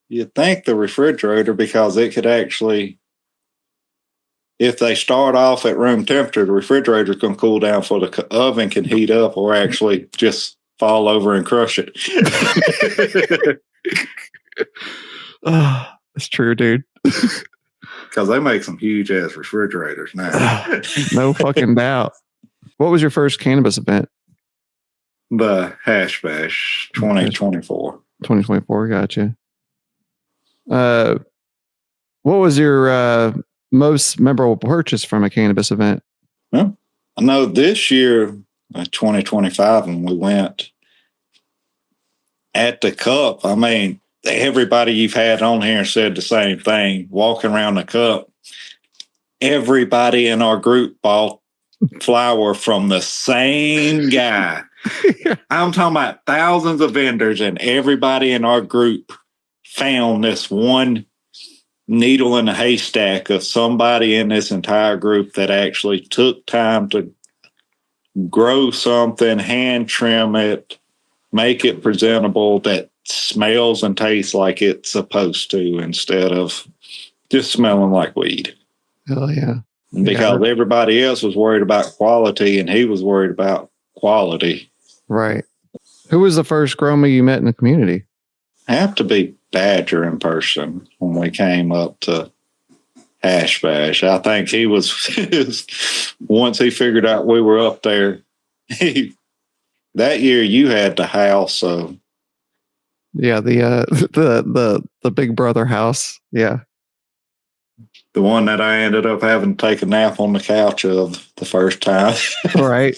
You'd think the refrigerator, because it could actually, if they start off at room temperature, the refrigerator can cool down before the oven can heat up or actually just fall over and crush it. Oh, that's true, dude. Because they make some huge ass refrigerators now. No fucking doubt. What was your first cannabis event? The Hash Bash 2024. 2024, gotcha. What was your most memorable purchase from a cannabis event? Well, I know this year, 2025, when we went at the cup, I mean, everybody you've had on here said the same thing. Walking around the cup, everybody in our group bought flower from the same guy. I'm talking about thousands of vendors, and everybody in our group found this one needle in a haystack of somebody in this entire group that actually took time to grow something, hand trim it, make it presentable that smells and tastes like it's supposed to instead of just smelling like weed. Hell yeah. Because everybody else was worried about quality and he was worried about quality. Right. Who was the first groma you met in the community? Have to be Badger in person when we came up to Hash Bash. I think he was once he figured out we were up there. That year you had the house, so yeah, the Big Brother house. Yeah, the one that I ended up having to take a nap on the couch of the first time. Right.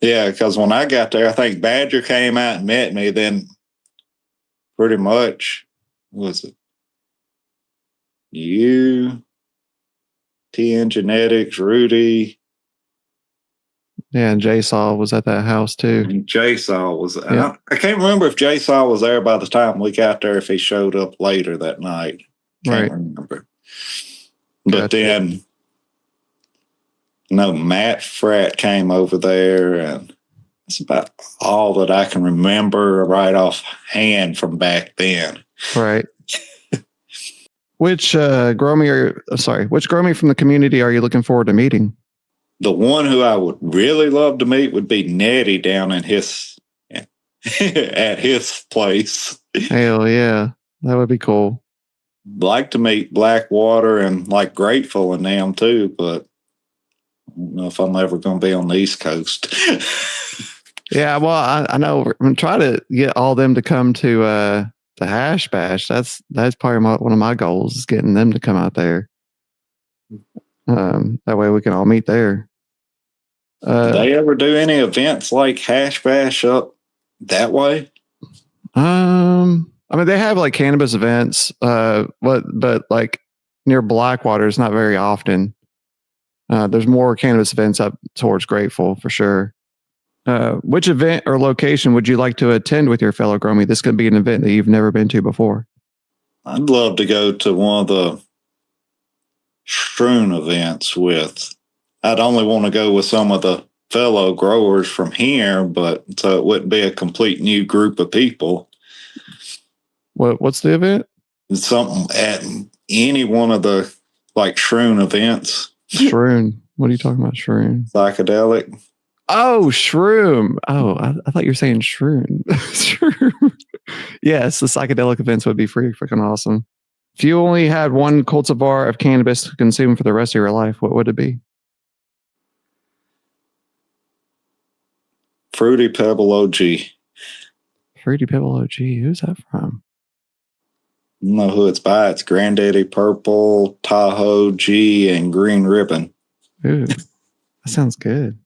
Yeah, because when I got there, I think Badger came out and met me. Then pretty much was it you, TN Genetics, Rudy. Yeah, and J-Saw was at that house too. And J-Saw was. Yeah. I can't remember if J-Saw was there by the time we got there, if he showed up later that night. Can't remember. But then, Matt Fratt came over there, and that's about all that I can remember right offhand from back then. Right. Which Gromy from the community are you looking forward to meeting? The one who I would really love to meet would be Nettie down in at his place. Hell yeah. That would be cool. Like to meet Blackwater and like Grateful and them too, but I don't know if I'm ever going to be on the East Coast. Yeah, well, I know I'm trying to get all them to come to the Hash Bash. That's probably one of my goals is getting them to come out there. That way we can all meet there. Do they ever do any events like Hash Bash up that way? I mean, they have like cannabis events, but like near Blackwater is not very often. There's more cannabis events up towards Grateful for sure. Which event or location would you like to attend with your fellow Gromie? This could be an event that you've never been to before. I'd love to go to one of the Shroon events with. I'd only want to go with some of the fellow growers from here, but so it wouldn't be a complete new group of people. What's the event? It's something at any one of the like Shroon events. Shroon. What are you talking about, Shroon? Psychedelic. Oh, Shroom. Oh, I thought you were saying Shroon. Shroom. Yes, the psychedelic events would be pretty freaking awesome. If you only had one cultivar of cannabis to consume for the rest of your life, what would it be? Fruity Pebble OG. Fruity Pebble OG. Who's that from? I don't know who it's by. It's Granddaddy Purple, Tahoe G, and Green Ribbon. Ooh, that sounds good.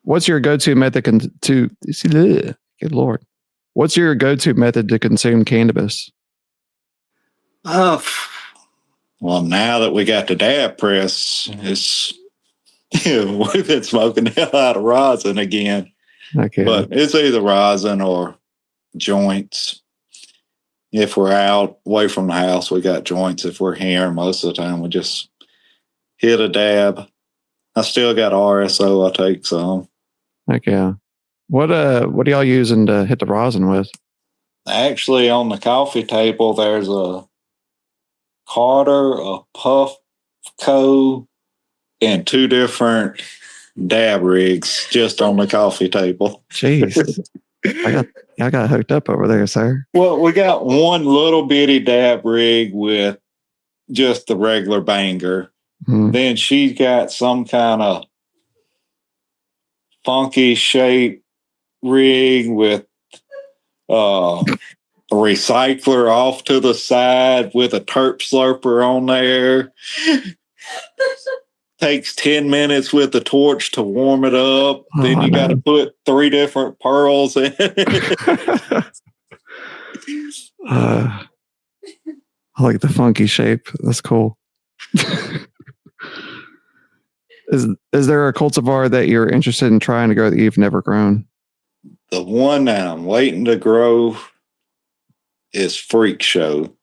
What's your go-to method good Lord. What's your go-to method to consume cannabis? Well, now that we got the dab press, we've been smoking the hell out of rosin again. Okay. But it's either rosin or joints. If we're out away from the house, we got joints. If we're here, most of the time we just hit a dab. I still got RSO. I'll take some. Okay. What are y'all using to hit the rosin with? Actually, on the coffee table, there's a Carter, a Puffco, and 2 different dab rigs just on the coffee table. Jeez. I got hooked up over there, sir. Well, we got one little bitty dab rig with just the regular banger. Then she's got some kind of funky shape rig with a recycler off to the side with a terp slurper on there. Takes 10 minutes with the torch to warm it up. Then you got to put 3 different pearls in it. I like the funky shape. That's cool. Is there a cultivar that you're interested in trying to grow that you've never grown? The one that I'm waiting to grow is Freak Show.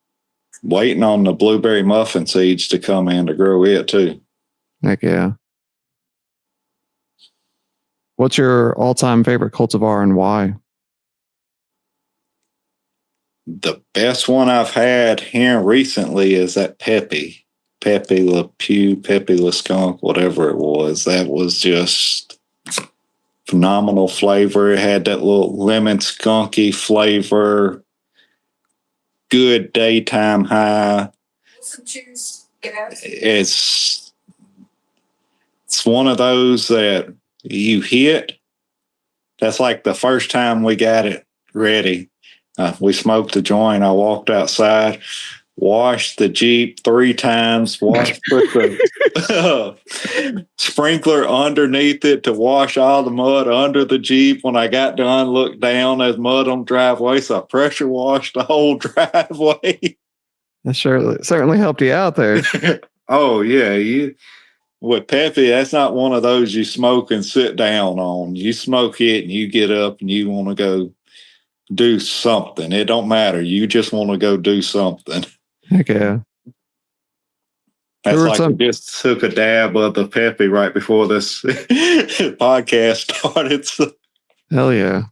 Waiting on the blueberry muffin seeds to come in to grow it too. Heck yeah. What's your all-time favorite cultivar and why? The best one I've had here recently is that Pepe Le Pew, Pepe Le Skunk, whatever it was. That was just phenomenal flavor. It had that little lemon skunky flavor. Good daytime high. It's one of those that you hit. That's like the first time we got it ready. We smoked the joint. I walked outside, washed the Jeep 3 times, put the sprinkler underneath it to wash all the mud under the Jeep. When I got done, looked down, there's mud on the driveway, so I pressure washed the whole driveway. That certainly helped you out there. Oh, yeah. With Pepe, that's not one of those you smoke and sit down on. You smoke it and you get up and you want to go do something. It don't matter. You just want to go do something. Heck yeah. That's like I just took a dab of the Pepe right before this podcast started. Hell yeah.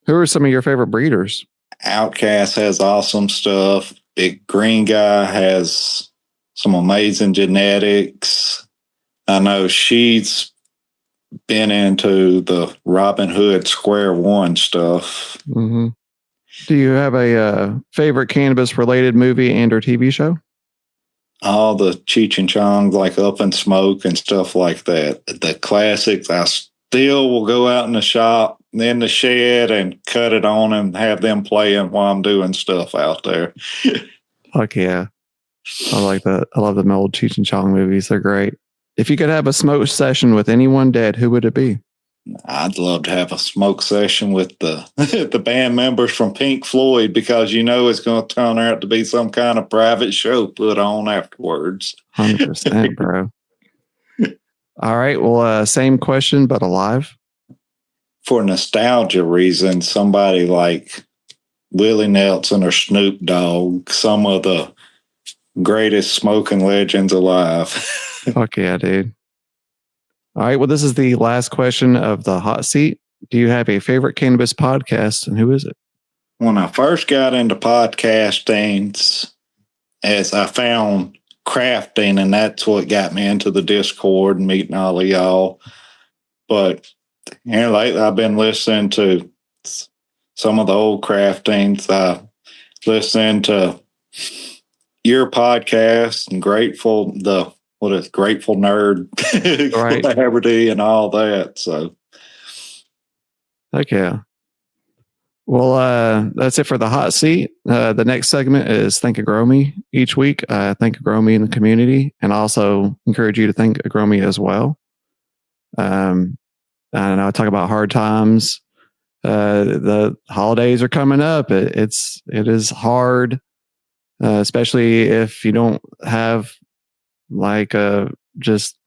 Who are some of your favorite breeders? Outcast has awesome stuff. Big Green Guy has some amazing genetics. I know she's been into the Robin Hood Square One stuff. Mm-hmm. Do you have a favorite cannabis-related movie and or TV show? All the Cheech and Chong, like Up in Smoke and stuff like that. The classics. I still will go out in the shop, in the shed, and cut it on and have them playing while I'm doing stuff out there. Fuck yeah. I like that. I love the old Cheech and Chong movies. They're great. If you could have a smoke session with anyone dead, who would it be? I'd love to have a smoke session with the the band members from Pink Floyd, because it's going to turn out to be some kind of private show put on afterwards. 100%, bro. All right. Well, same question, but alive. For nostalgia reasons, somebody like Willie Nelson or Snoop Dogg, some of the greatest smoking legends alive. Fuck yeah, dude. All right. Well, this is the last question of the hot seat. Do you have a favorite cannabis podcast, and who is it? When I first got into podcasting, as I found crafting, and that's what got me into the Discord and meeting all of y'all. But lately I've been listening to some of the old craftings. I listening to your podcast and Grateful Nerd Right. Collaborative and all that. So Heck yeah. Well, that's it for the hot seat. The next segment is Thank a Grow Me. Each week, thank a Grow Me in the community, and also encourage you to thank a Grow Me as well. And I'll talk about hard times. The holidays are coming up. It is hard, especially if you don't have just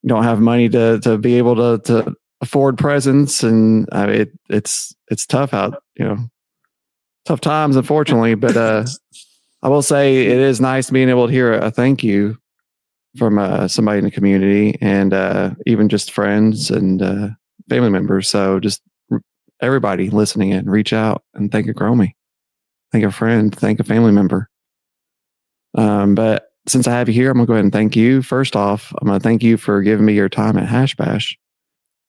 you don't have money to be able to afford presents, and it's tough out, tough times, unfortunately. But I will say it is nice being able to hear a thank you from somebody in the community, and even just friends and family members. So just everybody listening in, reach out and thank a Grow Me, thank a friend, thank a family member. But since I have you here, I'm gonna go ahead and thank you. First off, I'm gonna thank you for giving me your time at Hash Bash.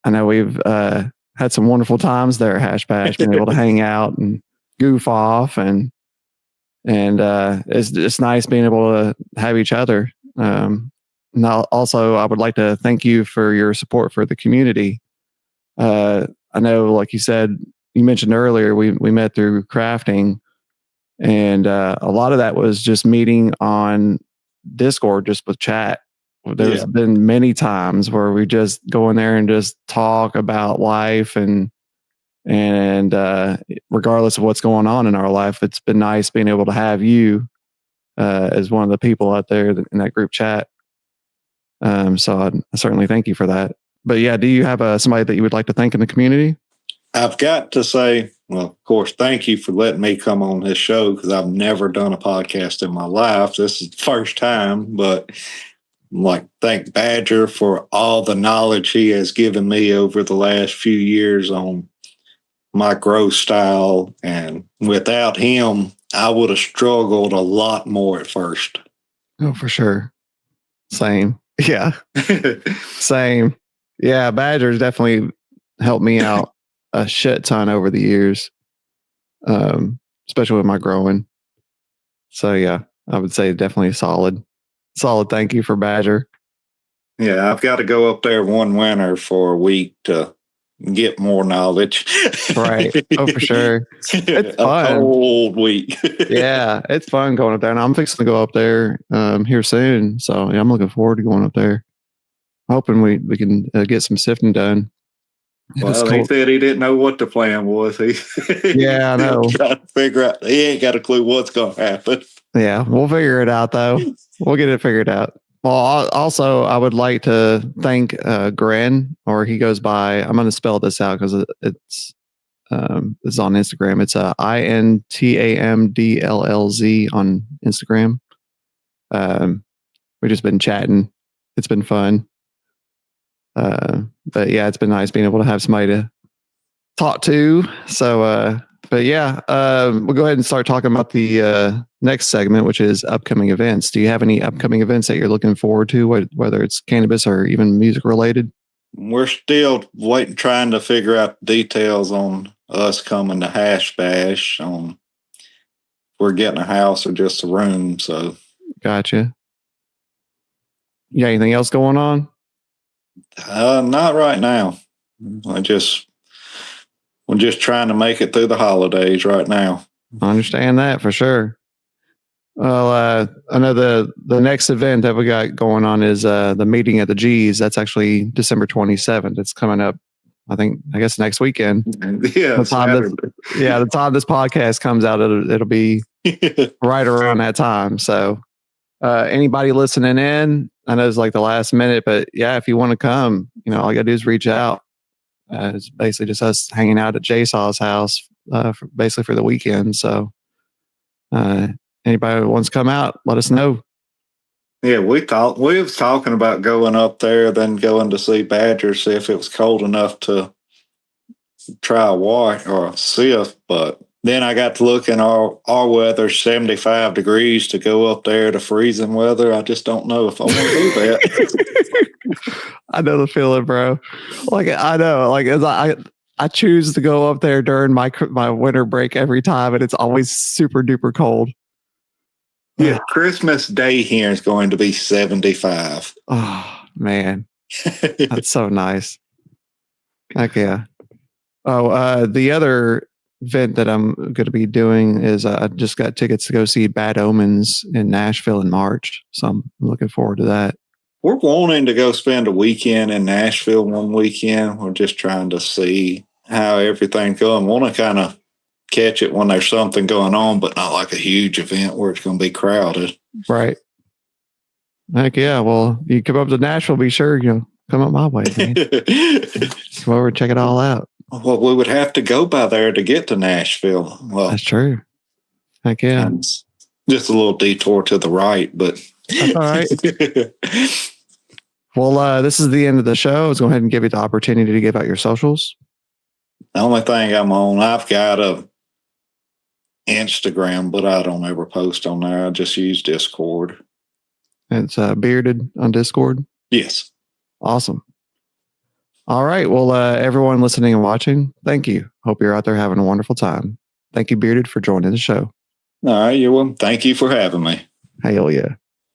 I know we've had some wonderful times there at Hash Bash, being able to hang out and goof off, and it's nice being able to have each other. Now, also, I would like to thank you for your support for the community. I know, like you said, you mentioned earlier, we met through crafting, and a lot of that was just meeting on Discord, just with chat. There's been many times where we just go in there and just talk about life, and regardless of what's going on in our life, it's been nice being able to have you as one of the people out there in that group chat. So I certainly thank you for that. But yeah, do you have somebody that you would like to thank in the community? I've got to say, well, of course, thank you for letting me come on this show, because I've never done a podcast in my life. This is the first time, but thank Badger for all the knowledge he has given me over the last few years on my growth style. And without him, I would have struggled a lot more at first. Oh, for sure. Same. Yeah. Same. Yeah. Badger's definitely helped me out a shit ton over the years, especially with my growing. So yeah, I would say definitely solid thank you for Badger. Yeah, I've got to go up there one winter for a week to get more knowledge. Right. Oh, for sure. It's fun. A cold week. Yeah, it's fun going up there. And I'm fixing to go up there here soon. So yeah, I'm looking forward to going up there. Hoping we can get some sifting done. Well, he said he didn't know what the plan was. Yeah, I know. Trying to figure out. He ain't got a clue what's going to happen. Yeah, we'll figure it out, though. We'll get it figured out. Well, also, I would like to thank Gren, or he goes by, I'm going to spell this out because it's on Instagram. It's INTAMDLLZ on Instagram. We've just been chatting. It's been fun. But yeah, it's been nice being able to have somebody to talk to. So, but yeah, we'll go ahead and start talking about the next segment, which is upcoming events. Do you have any upcoming events that you're looking forward to, whether it's cannabis or even music related? We're still trying to figure out details on us coming to Hash Bash. We're getting a house or just a room. So, gotcha. You got anything else going on? Not right now. We're just trying to make it through the holidays right now. I understand that for sure. Well, I know the next event that we got going on is the meeting at the G's. That's actually December 27th. It's coming up I guess next weekend. Yeah, The time this podcast comes out, it'll be right around that time. So anybody listening in, I know it's like the last minute, but yeah, if you want to come, all you gotta do is reach out. It's basically just us hanging out at Jsaw's house, basically for the weekend. So anybody who wants to come out, let us know. Yeah, we was talking about going up there, then going to see badgers, see if it was cold enough to try a wash or a sift. But then I got to look in our weather, 75 degrees, to go up there to freezing weather. I just don't know if I want to do that. I know the feeling, bro. Like I know, like as I choose to go up there during my winter break every time, and it's always super duper cold. Yeah, Christmas Day here is going to be 75. Oh man, that's so nice. Heck yeah. Oh, the other event that I'm going to be doing is I just got tickets to go see Bad Omens in Nashville in March, so I'm looking forward to that. We're wanting to go spend a weekend in Nashville one weekend. We're just trying to see how everything's going. Want to kind of catch it when there's something going on, but not like a huge event where it's going to be crowded. Right. Heck yeah. Well, you come up to Nashville, be sure, come up my way, man. Come over and check it all out. Well, we would have to go by there to get to Nashville. Well, that's true. Heck yeah. Just a little detour to the right, but that's all right. Well, this is the end of the show. Let's go ahead and give you the opportunity to give out your socials. The only thing I'm on, I've got a Instagram, but I don't ever post on there. I just use Discord. It's Bearded on Discord? Yes. Awesome. All right. Well, everyone listening and watching, thank you. Hope you're out there having a wonderful time. Thank you, Bearded, for joining the show. All right. You're welcome. Thank you for having me. Hell yeah.